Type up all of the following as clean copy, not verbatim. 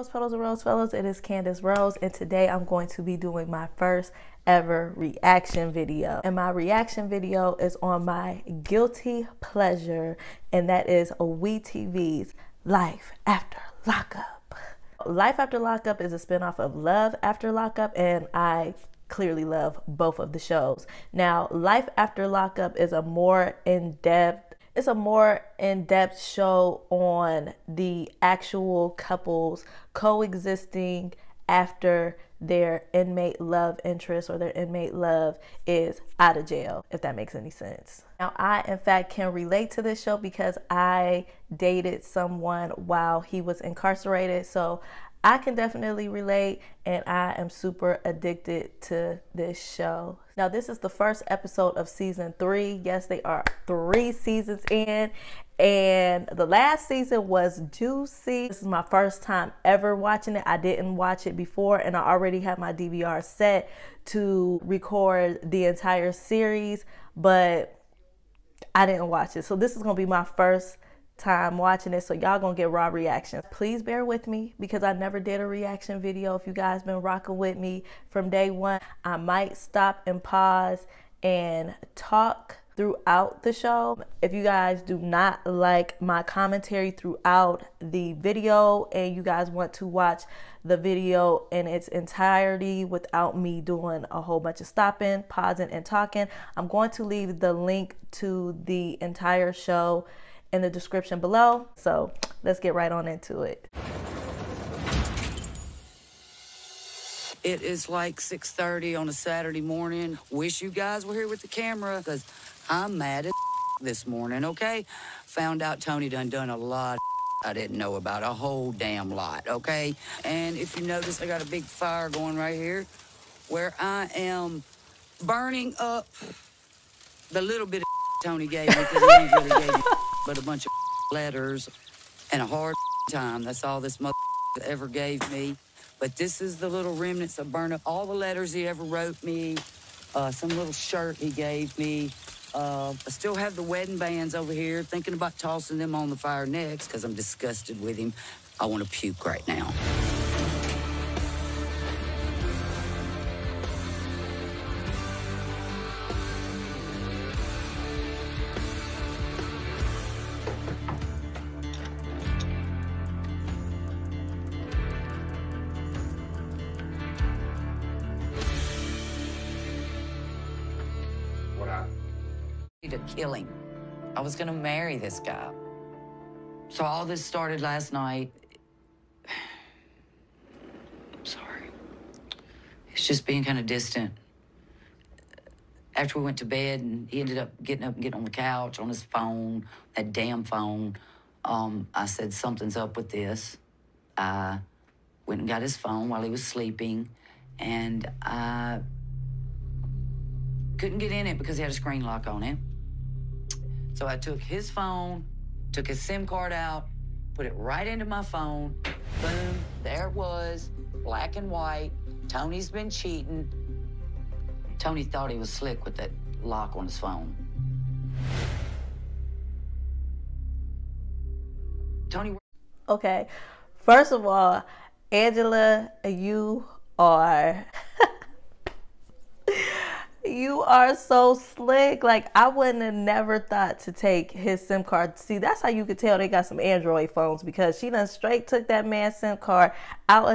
Rose Petals and Rose Fellows, it is Candace Rose, and today I'm going to be doing my first ever reaction video. And my reaction video is on my guilty pleasure, and that is WeTv's Life After Lockup. Life After Lockup is a spinoff of Love After Lockup, and I clearly love both of the shows. Now, Life After Lockup is a more in-depth show on the actual couples coexisting after their inmate love interest or their inmate love is out of jail, if that makes any sense. Now, I, in fact, can relate to this show because I dated someone while he was incarcerated, so I can definitely relate, and I am super addicted to this show. Now, this is the first episode of season 3. Yes, they are 3 seasons in, and the last season was juicy. This is my first time ever watching it. I didn't watch it before, and I already had my DVR set to record the entire series, but I didn't watch it. So this is gonna be my first time watching it, so y'all gonna get raw reactions. Please bear with me because I never did a reaction video. If you guys been rocking with me from day one, I might stop and pause and talk throughout the show. If you guys do not like my commentary throughout the video and you guys want to watch the video in its entirety without me doing a whole bunch of stopping, pausing, and talking, I'm going to leave the link to the entire show in the description below. So let's get right on into it. It is like 6:30 on a Saturday morning. Wish you guys were here with the camera because I'm mad as this morning, okay? Found out Tony done a lot I didn't know about, a whole damn lot, okay? And if you notice, I got a big fire going right here where I am burning up the little bit of Tony gave me because he ain't really gave me but a bunch of letters and a hard time. That's all this mother ever gave me. But this is the little remnants of burn up all the letters he ever wrote me, some little shirt he gave me. I still have the wedding bands over here, thinking about tossing them on the fire next because I'm disgusted with him. I want to puke right now. To kill him. I was gonna marry this guy. So all this started last night. I'm sorry. It's just being kind of distant. After we went to bed and he ended up getting on the couch on his phone, that damn phone, I said, something's up with this. I went and got his phone while he was sleeping, and I couldn't get in it because he had a screen lock on it. So I took his phone, took his SIM card out, put it right into my phone. Boom, there it was, black and white. Tony's been cheating. Tony thought he was slick with that lock on his phone. Tony. Okay, first of all, Angela, you are... You are so slick. Like, I wouldn't have never thought to take his SIM card. See, that's how you could tell they got some Android phones, because she done straight took that man's SIM card out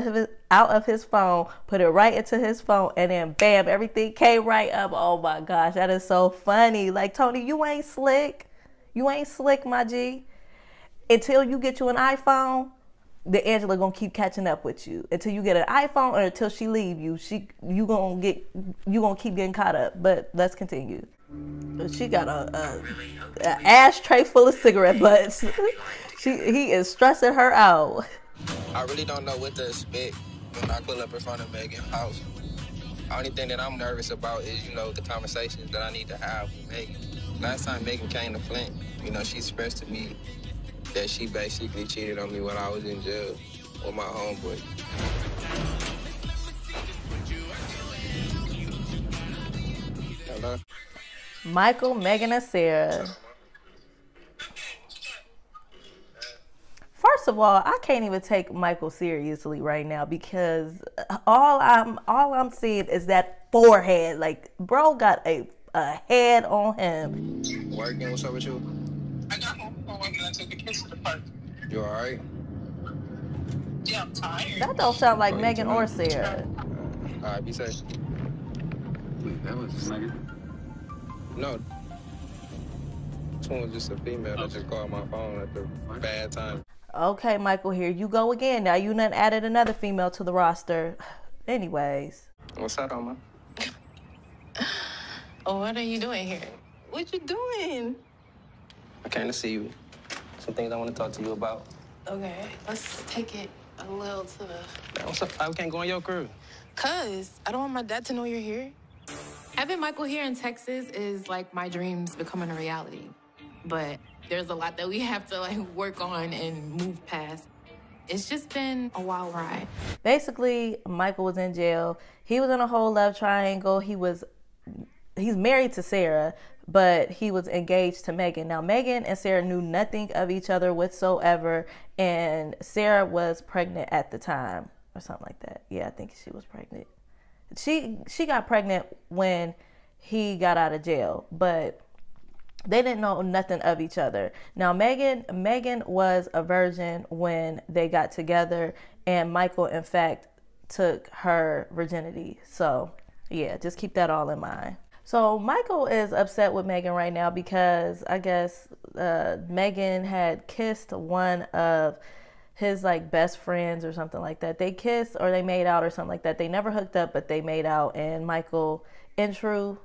of his phone, put it right into his phone, and then bam, everything came right up. Oh my gosh, that is so funny. Like, Tony, you ain't slick. You ain't slick, my G. Until you get you an iPhone, the Angela gonna keep catching up with you until you get an iPhone, or until she leave you. You gonna keep getting caught up. But let's continue. She got a ashtray full of cigarette butts. He is stressing her out. I really don't know what to expect when I pull up in front of Megan's house. The only thing that I'm nervous about is, the conversations that I need to have with Megan. Last time Megan came to Flint, she expressed to me that she basically cheated on me when I was in jail with my homeboy. Hello? Michael, Megan, and Sarah. First First of all, I can't even take Michael seriously right now because all I'm seeing is that forehead. Like, bro got a head on him. Working, what's up with you? I got home from work and I took the kids to the park. You alright? Yeah, I'm tired. That don't sound like Oh, you Megan or tired? Sarah. Alright, be safe. Wait, that was Megan? No. This one was just a female that just called my phone at the bad time. Okay, Michael, here you go again. Now you done added another female to the roster. Anyways. What's up, Oma? Oh, what are you doing here? What you doing? I came to see you. Some things I want to talk to you about. Okay, let's take it a little to the... Man, what's up? I can't go in your crew. Cause I don't want my dad to know you're here. Having Michael here in Texas is like my dreams becoming a reality. But there's a lot that we have to like work on and move past. It's just been a wild ride. Basically, Michael was in jail. He was in a whole love triangle. He's married to Sarah, but he was engaged to Megan. Now, Megan and Sarah knew nothing of each other whatsoever, and Sarah was pregnant at the time or something like that. Yeah, I think she was pregnant. She got pregnant when he got out of jail, but they didn't know nothing of each other. Now, Megan was a virgin when they got together, and Michael, in fact, took her virginity. So, yeah, just keep that all in mind. So Michael is upset with Megan right now because I guess Megan had kissed one of his like best friends or something like that. They kissed or they made out or something like that. They never hooked up, but they made out. And Michael, in true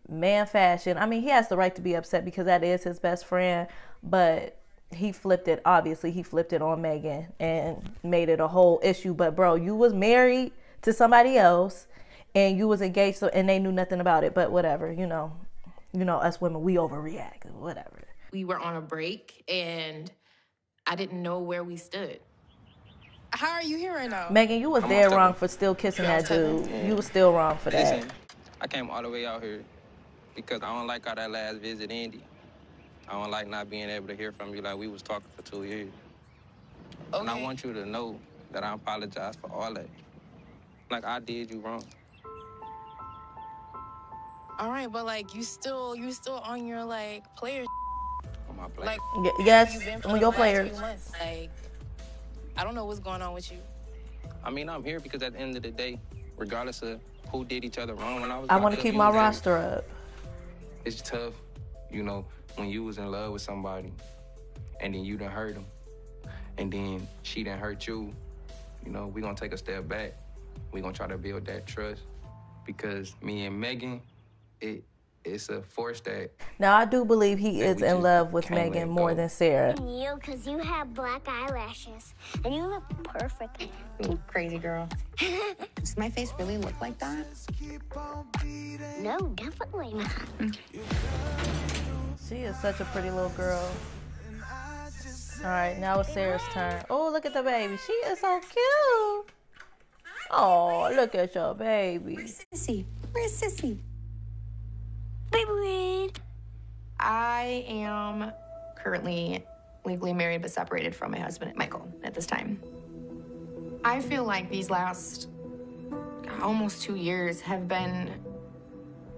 man fashion, I mean, he has the right to be upset because that is his best friend, but he flipped it. Obviously, he flipped it on Megan and made it a whole issue. But bro, you was married to somebody else. And you was engaged, and they knew nothing about it. But whatever, you know, us women, we overreact. Whatever. We were on a break, and I didn't know where we stood. How are you here right now? Megan, you was dead wrong for still kissing that dude. You was still wrong for that. Listen, I came all the way out here because I don't like how that last visit ended. I don't like not being able to hear from you like we was talking for 2 years. Okay. And I want you to know that I apologize for all that. Like, I did you wrong. All right, but like you still on your like player. On my plate. Like Yes, you've been for on the your last players. few months. Like I don't know what's going on with you. I mean, I'm here because at the end of the day, regardless of who did each other wrong when I was I want locked to up, keep you my was there. roster up. It's tough, you know, when you was in love with somebody and then you done hurt them and then she done hurt you. You know, we gonna take a step back. We gonna try to build that trust because me and Megan, it's a force that... Now, I do believe he that is we in just love with can't let Megan it more go. than Sarah. You, because you have black eyelashes and you look perfect. You crazy girl. Does my face really look like that? No, definitely not. She is such a pretty little girl. All right, now it's Sarah's turn. Oh, look at the baby. She is so cute. Oh, look at your baby. Sissy, where's Sissy? Baby. I am currently legally married but separated from my husband, Michael, at this time. I feel like these last almost 2 years have been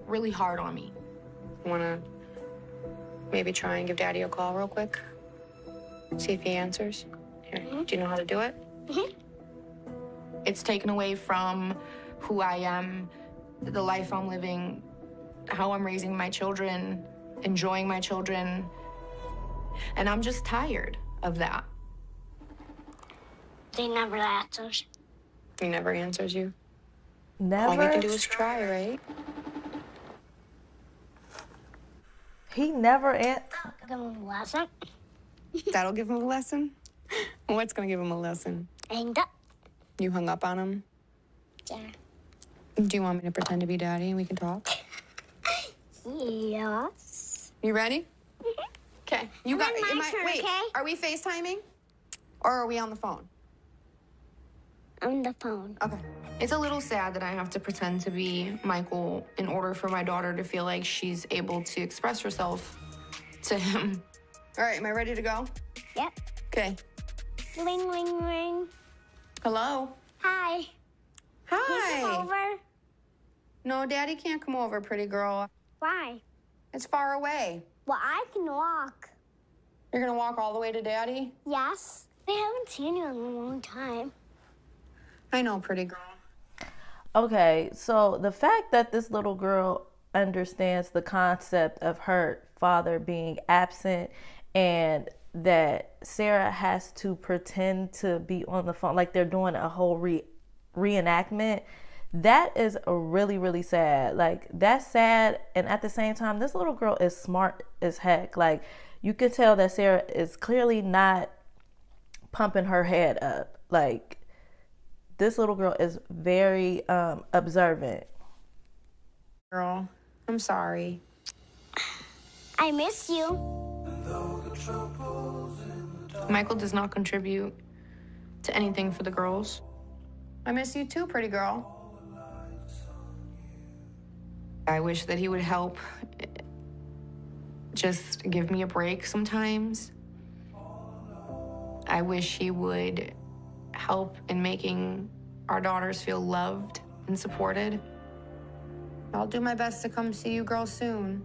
really hard on me. Wanna maybe try and give Daddy a call real quick? See if he answers? Here, do you know how to do it? It's taken away from who I am, the life I'm living, how I'm raising my children, enjoying my children. And I'm just tired of that. They never answers. He never answers you. Never. All you can do is try, right? He never Give him a lesson. That'll give him a lesson? What's gonna give him a lesson? Hanged up. You hung up on him? Yeah. Do you want me to pretend to be Daddy and we can talk? Yes. You ready? Okay. You And got. then my turn, Wait. okay? Are we FaceTiming, or are we on the phone? On the phone. Okay. It's a little sad that I have to pretend to be Michael in order for my daughter to feel like she's able to express herself to him. All right. Am I ready to go? Yep. Okay. Ring, ring, ring. Hello? Hi. Can you come over? No, Daddy can't come over, pretty girl. Why? It's far away. Well, I can walk. You're gonna walk all the way to Daddy? Yes. I haven't seen you in a long time. I know, pretty girl. Okay, so the fact that this little girl understands the concept of her father being absent and that Sarah has to pretend to be on the phone, like they're doing a whole reenactment, that is really, really sad. Like, that's sad, and at the same time, this little girl is smart as heck. Like, you can tell that Sarah is clearly not pumping her head up. Like, this little girl is very observant. Girl, I'm sorry. I miss you. Michael does not contribute to anything for the girls. I miss you too, pretty girl. I wish that he would help. Just give me a break sometimes. I wish he would help in making our daughters feel loved and supported. I'll do my best to come see you girls soon.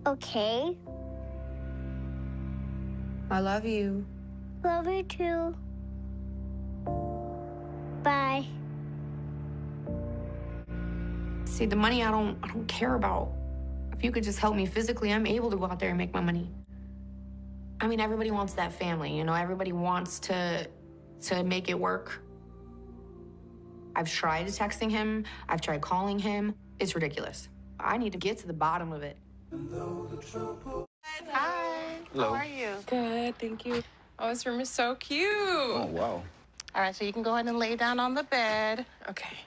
Okay. I love you. Love you too. Bye. See, the money I don't care about. If you could just help me physically, I'm able to go out there and make my money. I mean, everybody wants that family, you know? Everybody wants to make it work. I've tried texting him. I've tried calling him. It's ridiculous. I need to get to the bottom of it. Hi. Hello. How are you? Good, thank you. Oh, this room is so cute. Oh, wow. All right, so you can go ahead and lay down on the bed. Okay.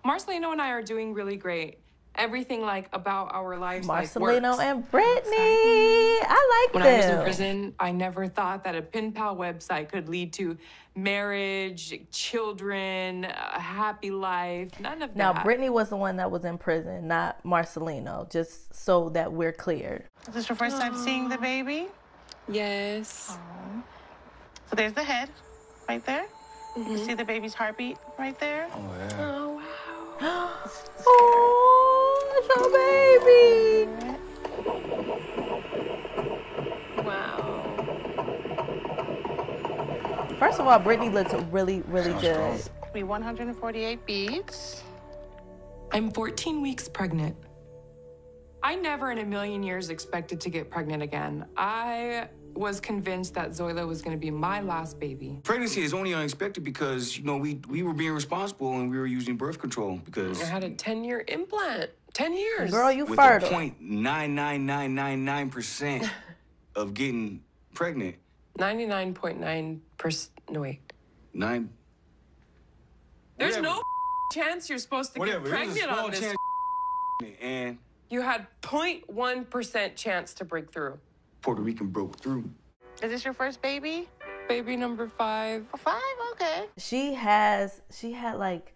Marcelino and I are doing really great. Everything like about our lives Marcelino works. and Brittany. I like When them. I was in prison, I never thought that a pen pal website could lead to marriage, children, a happy life. None of that. Now, Brittany was the one that was in prison, not Marcelino, just so that we're clear. Is this your first time seeing the baby? Yes. So there's the head right there. You can see the baby's heartbeat right there. Oh, yeah. Oh, wow. Oh, it's your baby. Wow. First of all, Brittany looks really, really good. It'll be 148 beads. I'm 14 weeks pregnant. I never in a million years expected to get pregnant again. I was convinced that Zoila was going to be my last baby. Pregnancy is only unexpected because, you know, we were being responsible and we were using birth control because... I had a 10-year implant. 10 years. Girl, you with fertile. a 0.99999% of getting pregnant. 99.9%. No, wait. Nine... There's Whatever. no chance you're supposed to Whatever. get There's a pregnant small on this. chance and You had 0.1% chance to break through. Puerto Rican broke through. Is this your first baby? Baby number 5. Oh, 5? Okay. She had like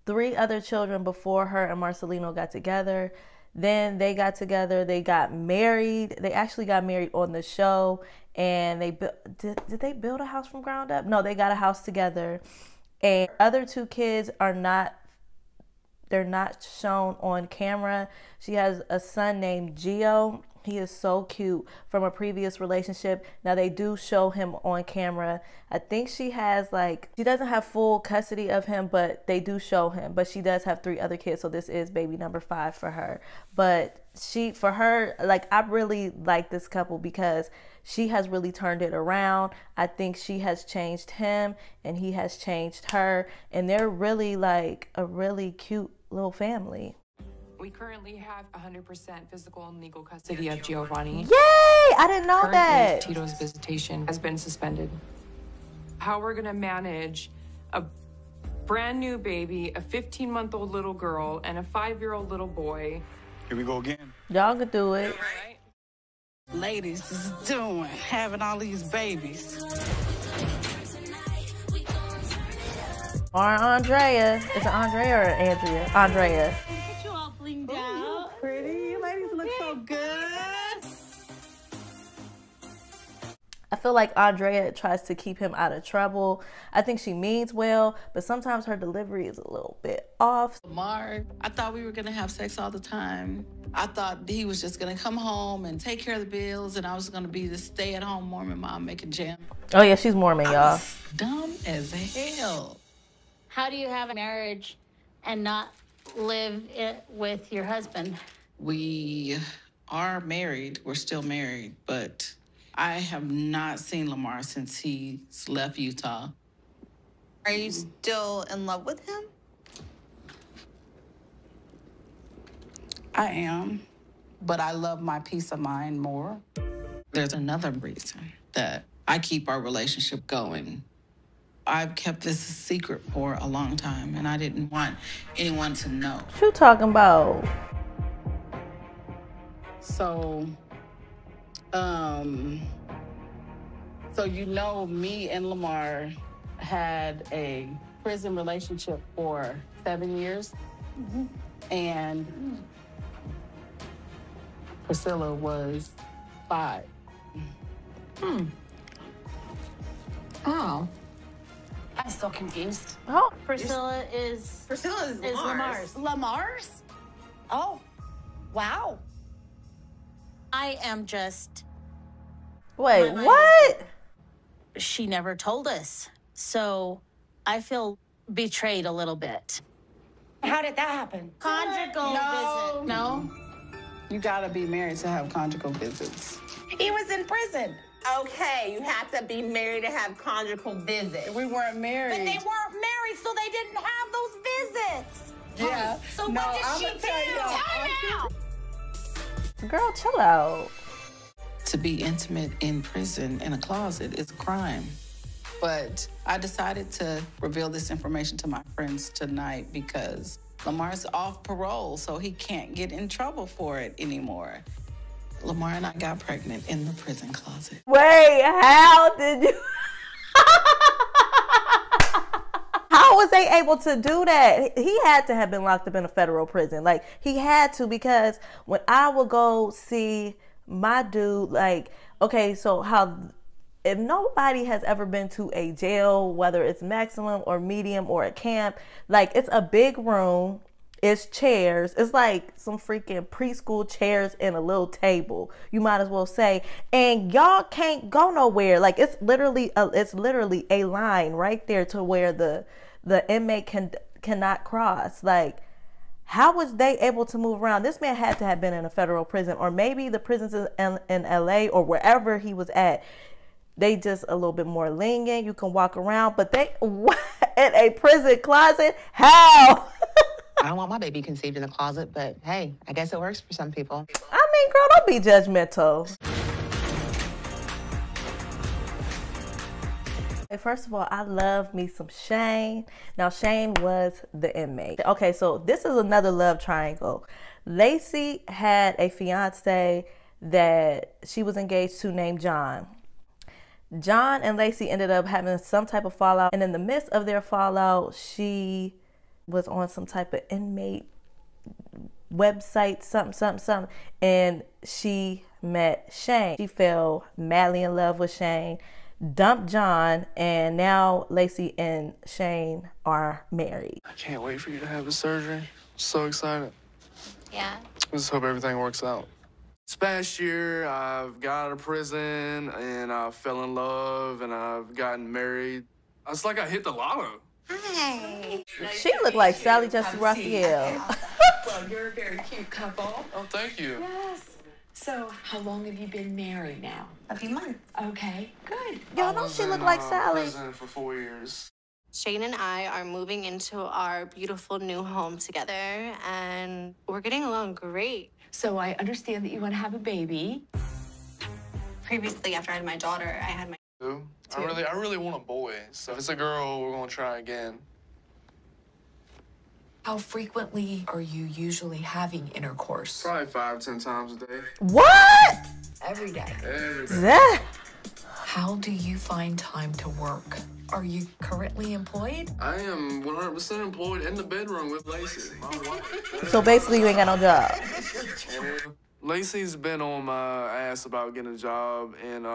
3 other children before her and Marcelino got together. Then they got together, they got married. They actually got married on the show, and they did they build a house from ground up? No, they got a house together. And other 2 kids are not shown on camera. She has a son named Gio. He is so cute from a previous relationship. Now they do show him on camera. I think she doesn't have full custody of him, but they do show him. But she does have 3 other kids, so this is baby number 5 for her. But I really like this couple because she has really turned it around. I think she has changed him and he has changed her. And they're really like a really cute little family. We currently have 100% physical and legal custody of Giovanni. Yay! I didn't know Currently, that. Tito's visitation has been suspended. How we're gonna manage a brand new baby, a 15-month-old little girl, and a 5-year-old little boy. Here we go again. Y'all could do it. Right? Ladies is doing having all these babies. Or Andrea. Is it Andrea or Andrea? Andrea. Get you all blinged out. Pretty. You ladies look so good. I feel like Andrea tries to keep him out of trouble. I think she means well, but sometimes her delivery is a little bit off. Lamar, I thought we were gonna have sex all the time. I thought he was just gonna come home and take care of the bills, and I was gonna be the stay-at-home Mormon mom making jam. Oh yeah, she's Mormon, y'all. Dumb as hell. How do you have a marriage and not live it with your husband? We are married. We're still married, but I have not seen Lamar since he's left Utah. Are you still in love with him? I am, but I love my peace of mind more. There's another reason that I keep our relationship going. I've kept this a secret for a long time, and I didn't want anyone to know. What you talking about? So, you know, me and Lamar had a prison relationship for 7 years, and Priscilla was 5. Oh. I'm so confused. Oh, Priscilla is Lamar's. Lamar's? Oh, wow. I am just... wait, what? She never told us. So I feel betrayed a little bit. How did that happen? Conjugal visit. No. You gotta be married to have conjugal visits. He was in prison. Okay, you have to be married to have conjugal visits. We weren't married. But they weren't married, so they didn't have those visits. Yeah. So No, what did I'ma she do? tell you, Tell me now. Girl, chill out. To be intimate in prison in a closet is a crime. But I decided to reveal this information to my friends tonight because Lamar's off parole, so he can't get in trouble for it anymore. Lamar and I got pregnant in the prison closet. Wait, how did you... How was they able to do that? He had to have been locked up in a federal prison. Like, he had to, because when I would go see my dude, like, okay, so how... If nobody has ever been to a jail, whether it's maximum or medium or a camp, like, it's a big room, it's chairs, it's like some freaking preschool chairs and a little table, you might as well say, and y'all can't go nowhere. Like, it's literally a line right there to where the inmate cannot cross. Like, how was they able to move around? This man had to have been in a federal prison, or maybe the prisons in LA or wherever he was at, they just a little bit more lenient. You can walk around, but they in a prison closet? How? I don't want my baby conceived in the closet, but hey, I guess it works for some people. I mean, girl, don't be judgmental. First of all, I love me some Shane. Now, Shane was the inmate. Okay, so this is another love triangle. Lacey had a fiance that she was engaged to named John. John and Lacey ended up having some type of fallout, and in the midst of their fallout, she was on some type of inmate website, something, and she met Shane. She fell madly in love with Shane, dumped John, and now Lacey and Shane are married. I can't wait for you to have the surgery. I'm so excited. Yeah. I just hope everything works out. This past year, I've got out of prison, and I fell in love, and I've gotten married. It's like I hit the lotto. Hi. She looked like Sally Jesse Raphael. Well, you're a very cute couple. Oh, thank you. Yes. So, how long have you been married now? A few months. Okay, good. Y'all know she looked like Sally. Prison for 4 years. Shane and I are moving into our beautiful new home together, and we're getting along great. So I understand that you want to have a baby. Previously, after I had my daughter, I had my... I really want a boy. So if it's a girl, we're gonna try again. How frequently are you usually having intercourse? Probably 5 to 10 times a day. What? Every day. Every day. That? How do you find time to work? Are you currently employed? I am 100% employed in the bedroom with Lacey, my wife. So basically, you ain't got no job. Lacey's been on my ass about getting a job, and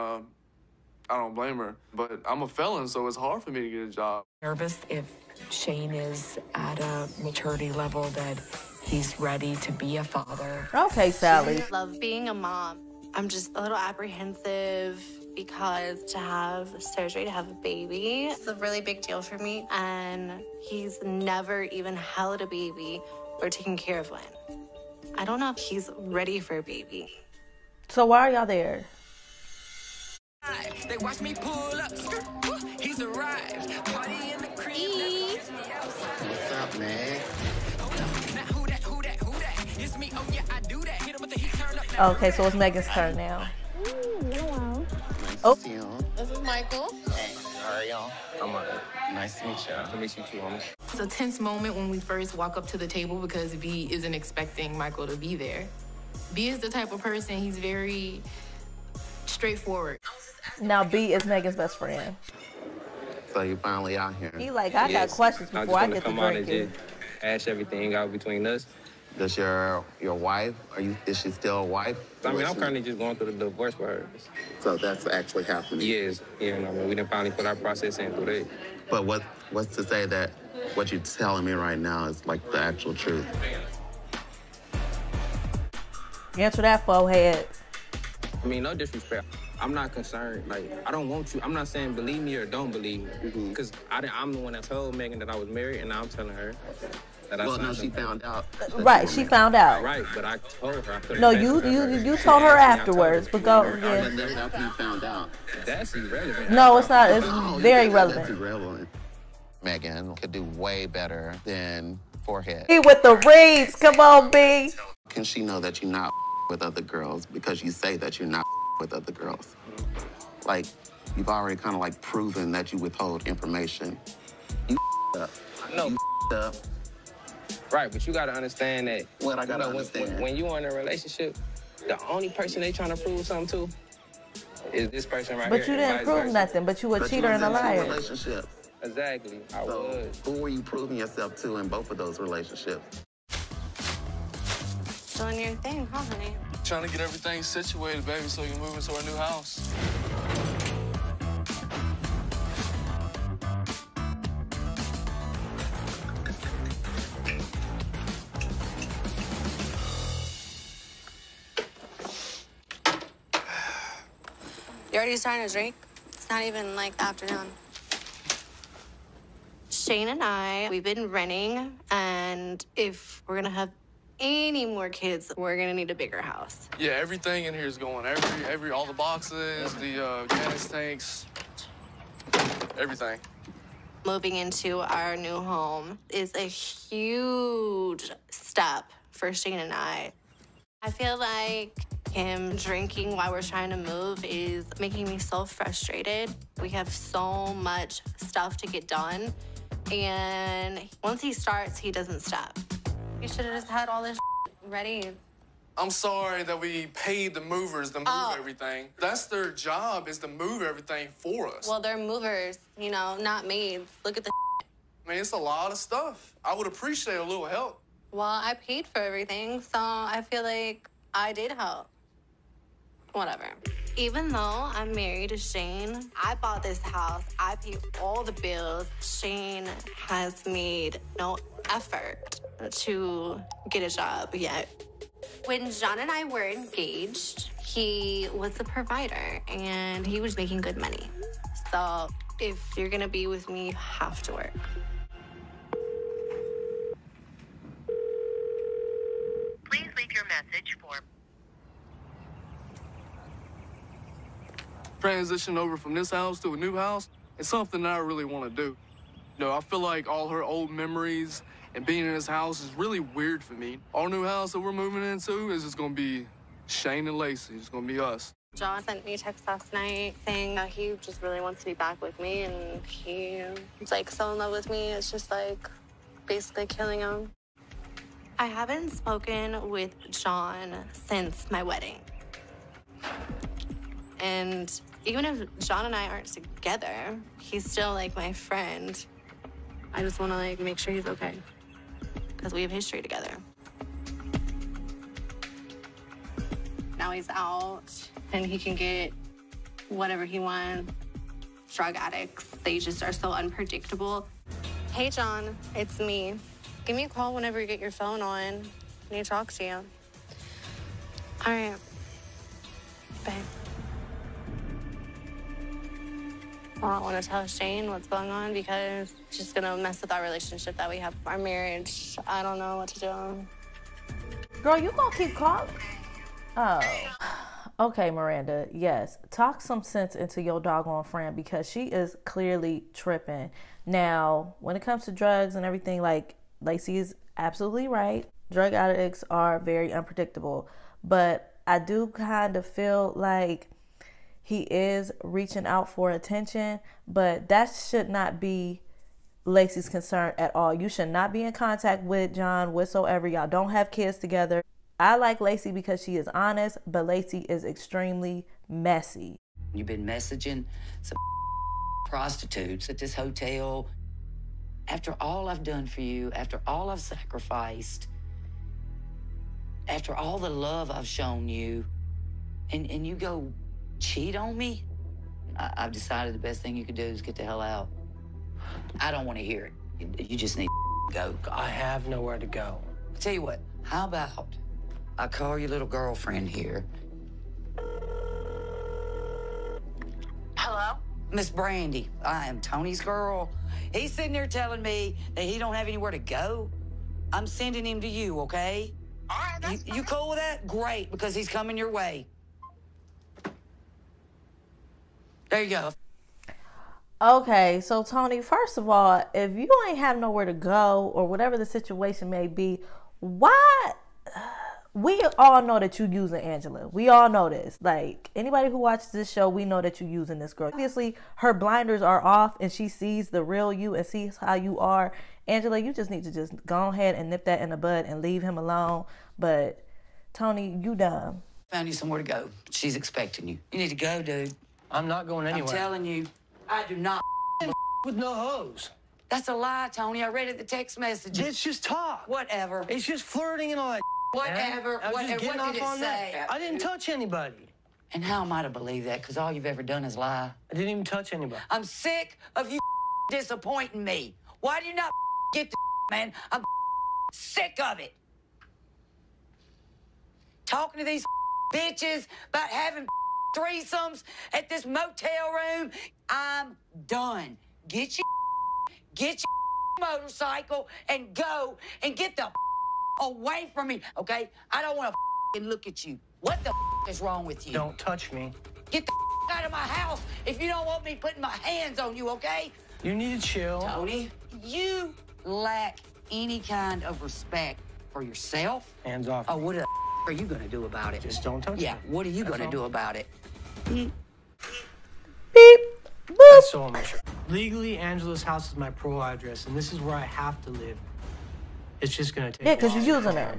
I don't blame her. But I'm a felon, so it's hard for me to get a job. Nervous if Shane is at a maturity level that he's ready to be a father. Okay, Sally. I love being a mom. I'm just a little apprehensive because to have surgery, to have a baby, it's a really big deal for me. And he's never even held a baby or taken care of one. I don't know if he's ready for a baby. So why are y'all there? They watch me pull up. He's arrived. Party in the crib. What's up, man? It's me. Oh yeah, I do that. Hit him with the heat turn up. Okay, so it's Megan's turn now. Hello. Oh. This is Michael. Hey, how are y'all? I'm nice to meet you. Nice to meet you too, homie. It's a tense moment when we first walk up to the table because V isn't expecting Michael to be there. V is the type of person, he's very straightforward. Now B is Megan's best friend. So you finally out here. He like, I got questions before I get to come out and drinking. just hash everything out between us. Does your wife, is she still a wife? I mean, I'm currently just going through the divorce for her. So that's actually happening? Yes, yeah, I mean, we done finally put our process in through that. But what's to say that what you're telling me right now is like the actual truth? Answer that, forehead. I mean, no disrespect. I'm not concerned. Like, I don't want you. I'm not saying believe me or don't believe me. Because I'm the one that told Megan that I was married, and now I'm telling her that I Well, no, she found out. Right, she found out. Right, but I told her. I couldn't No, say you her. you told her afterwards, but go, But yeah. that's after you found out. That's irrelevant. No, it's not. It's very That's relevant. irrelevant. Megan could do way better than forehead. He with the reads. Come on, B. Can she know that you're not with other girls because you say that you're not with other girls? Like, you've already kind of like proven that you withhold information. You up. No. You up. Right, but you gotta understand that. What I gotta understand? When you are in a relationship, the only person they trying to prove something to is this person right But here. you didn't prove nothing. But you a But cheater you and a was in two liar. relationships. Exactly. I was. Who were you proving yourself to in both of those relationships? Doing your thing, huh, honey? Trying to get everything situated, baby, so we can move into our new house. You already starting to drink? It's not even like the afternoon. Shane and I, we've been renting, and if we're gonna have any more kids, we're gonna need a bigger house. Yeah, everything in here is going. All the boxes, the gas tanks, everything. Moving into our new home is a huge step for Shane and I. I feel like him drinking while we're trying to move is making me so frustrated. We have so much stuff to get done, and once he starts, he doesn't stop. You should have just had all this ready. I'm sorry that we paid the movers to move everything. That's their job, is to move everything for us. Well, they're movers, you know, not maids. Look at the I mean, it's a lot of stuff. I would appreciate a little help. Well, I paid for everything, so I feel like I did help. Whatever. Even though I'm married to Shane, I bought this house. I paid all the bills. Shane has made no effort to get a job yet. When John and I were engaged, he was the provider and he was making good money. So if you're gonna be with me, you have to work. Please leave your message for... Transition over from this house to a new house is something that I really want to do. You know, I feel like all her old memories and being in this house is really weird for me. Our new house that we're moving into is just going to be Shane and Lacey. It's going to be us. John sent me a text last night saying that he just really wants to be back with me, and he's like so in love with me. It's just like basically killing him. I haven't spoken with John since my wedding. And even if John and I aren't together, he's still like my friend. I just want to like make sure he's okay because we have history together. Now he's out and he can get whatever he wants. drug addicts, they just are so unpredictable. Hey, John, it's me. Give me a call whenever you get your phone on. I need to talk to you. All right. Bye. Well, I want to tell Shane what's going on because it's just going to mess with our relationship that we have, our marriage. I don't know what to do. Girl, you gonna keep calling? Oh. Okay, Miranda, yes. Talk some sense into your doggone friend because she is clearly tripping. Now, when it comes to drugs and everything, like, Lacey is absolutely right. Drug addicts are very unpredictable. But I do kind of feel like he is reaching out for attention, but that should not be Lacey's concern at all. You should not be in contact with John whatsoever. Y'all don't have kids together. I like Lacey because she is honest, but Lacey is extremely messy. You've been messaging some prostitutes at this hotel. After all I've done for you, after all I've sacrificed, after all the love I've shown you, and you go cheat on me? I've decided the best thing you could do is get the hell out. I don't want to hear it. You just need to go. I have nowhere to go. I'll tell you what, how about I call your little girlfriend here. Hello? Miss Brandy, I am Tony's girl. He's sitting there telling me that he don't have anywhere to go. I'm sending him to you, okay? All right, that's you cool with that? Great, because he's coming your way. There you go. Okay, so Tony, first of all, if you ain't have nowhere to go or whatever the situation may be, why? We all know that you using Angela. We all know this. Like, anybody who watches this show, we know that you using this girl. Obviously, her blinders are off and she sees the real you and sees how you are. Angela, you just need to just go ahead and nip that in the bud and leave him alone. But, Tony, you dumb. Found you somewhere to go. She's expecting you. You need to go, dude. I'm not going anywhere. I'm telling you, I do not with no hose. That's a lie, Tony. I read it in the text messages. It's just talk. Whatever. It's just flirting and all that. Whatever. I was Whatever. just getting What off did it on say? that. I didn't touch anybody. And how am I to believe that? Because all you've ever done is lie. I didn't even touch anybody. I'm sick of you disappointing me. Why do you not get the man? I'm sick of it. Talking to these bitches about having threesomes at this motel room. I'm done. Get your motorcycle and go and get the away from me, okay? I don't want to look at you. What the is wrong with you? Don't touch me. Get the out of my house if you don't want me putting my hands on you, okay? You need to chill. Tony, you lack any kind of respect for yourself. Hands off. Oh, what the are you going to do about it? Just don't touch me. Yeah, what are you going to do about it? Beep. Boop. That's so unsure. Legally, Angela's house is my parole address, and this is where I have to live. It's just going to take... Yeah, because you're using her.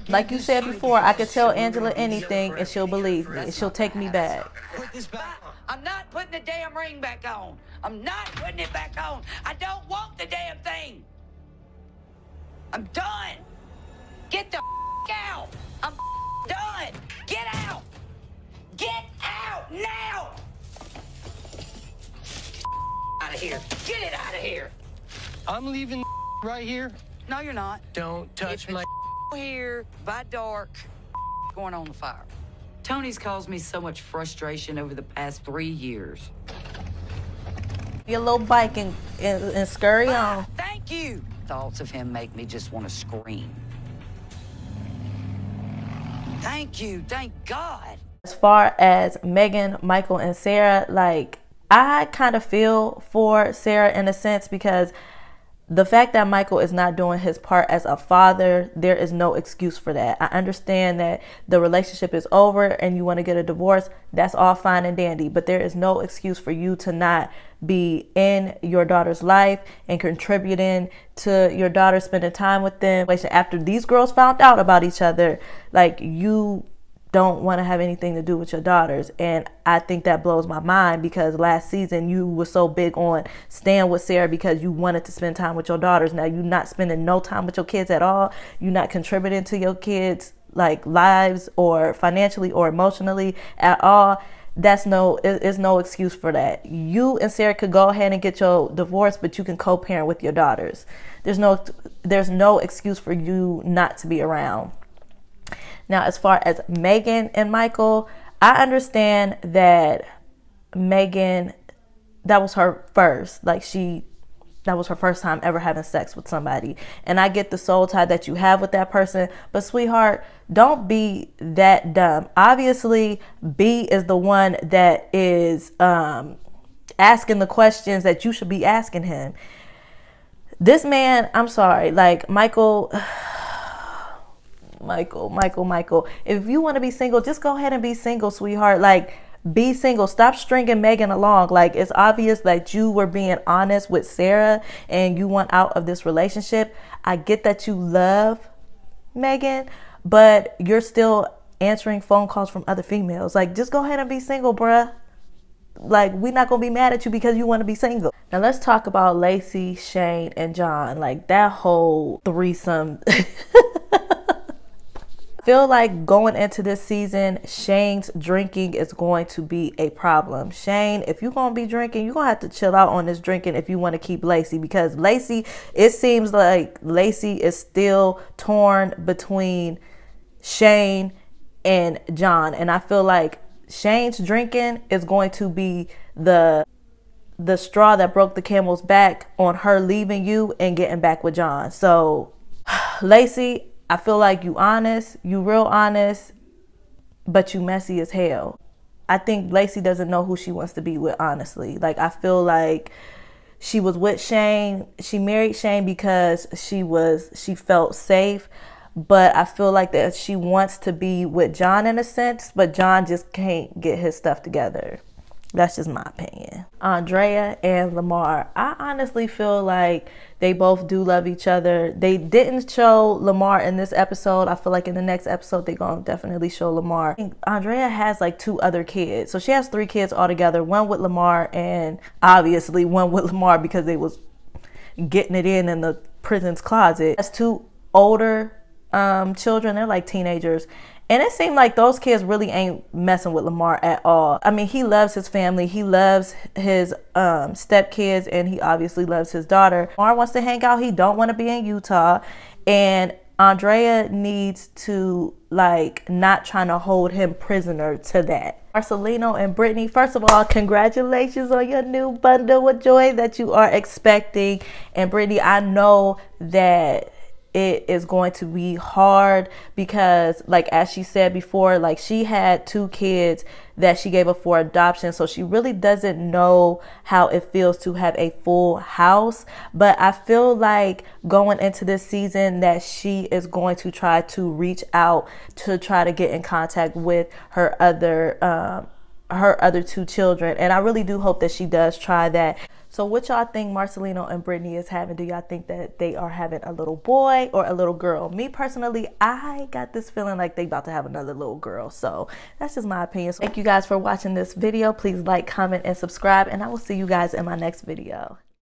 Like you said before, I could tell Angela anything and she'll believe me and she'll take me back. Put this back on. I'm not putting the damn ring back on. I'm not putting it back on. I don't want the damn thing. I'm done. Get the out. I'm done. Get out. Get out now. Out of here. Get it out of here. I'm leaving right here. No, you're not. Don't touch my... Here by dark, going on the fire. Tony's caused me so much frustration over the past 3 years. Your little bike and scurry on. Thank you. Thoughts of him make me just want to scream. Thank you. Thank God. As far as Megan, Michael, and Sarah, like, I kind of feel for Sarah in a sense because the fact that Michael is not doing his part as a father, there is no excuse for that. I understand that the relationship is over and you want to get a divorce. That's all fine and dandy. But there is no excuse for you to not be in your daughter's life and contributing to your daughter, spending time with them. After these girls found out about each other, like, you don't want to have anything to do with your daughters. And I think that blows my mind because last season you were so big on staying with Sarah because you wanted to spend time with your daughters. Now you're not spending no time with your kids at all. You're not contributing to your kids' like lives or financially or emotionally at all. that's is no excuse for that. You and Sarah could go ahead and get your divorce, but you can co-parent with your daughters. There's no excuse for you not to be around. Now, as far as Megan and Michael, I understand that Megan, that was her first, that was her first time ever having sex with somebody. And I get the soul tie that you have with that person. But sweetheart, don't be that dumb. Obviously, B is the one that is asking the questions that you should be asking him. This man, I'm sorry, like Michael, if you want to be single, just go ahead and be single, sweetheart. Like, be single. Stop stringing Megan along. Like, it's obvious that you were being honest with Sarah and you want out of this relationship. I get that you love Megan, but you're still answering phone calls from other females. Like, just go ahead and be single, bruh. Like, we're not gonna be mad at you because you want to be single. Now let's talk about Lacey, Shane, and John. Like, that whole threesome. Feel like going into this season, Shane's drinking is going to be a problem. Shane, if you're going to be drinking, you're going to have to chill out on this drinking if you want to keep Lacey, because Lacey, it seems like Lacey is still torn between Shane and John. And I feel like Shane's drinking is going to be the straw that broke the camel's back on her leaving you and getting back with John. So, Lacey, I feel like you honest, you real honest, but you messy as hell. I think Lacey doesn't know who she wants to be with, honestly. Like, I feel like she was with Shane. She married Shane because she felt safe. But I feel like that she wants to be with John in a sense, but John just can't get his stuff together. That's just my opinion. Andrea and Lamar, I honestly feel like they both do love each other. They didn't show Lamar in this episode. I feel like in the next episode, they're going to definitely show Lamar. Andrea has like 2 other kids. So she has 3 kids altogether. One with Lamar and obviously one with Lamar because they was getting it in the prison's closet. Has 2 older children. They're like teenagers. And it seemed like those kids really ain't messing with Lamar at all. I mean, he loves his family. He loves his stepkids, and he obviously loves his daughter. Lamar wants to hang out. He don't want to be in Utah. And Andrea needs to, like, not trying to hold him prisoner to that. Marcelino and Brittany, first of all, congratulations on your new bundle of joy that you are expecting. And Brittany, I know that it is going to be hard because, like, as she said before, like, she had 2 kids that she gave up for adoption. So she really doesn't know how it feels to have a full house. But I feel like going into this season that she is going to try to reach out to try to get in contact with her other 2 children. And I really do hope that she does try that. So what y'all think Marcelino and Brittany is having? Do y'all think that they are having a little boy or a little girl? Me personally, I got this feeling like they about to have another little girl. So that's just my opinion. So thank you guys for watching this video. Please like, comment, and subscribe. And I will see you guys in my next video.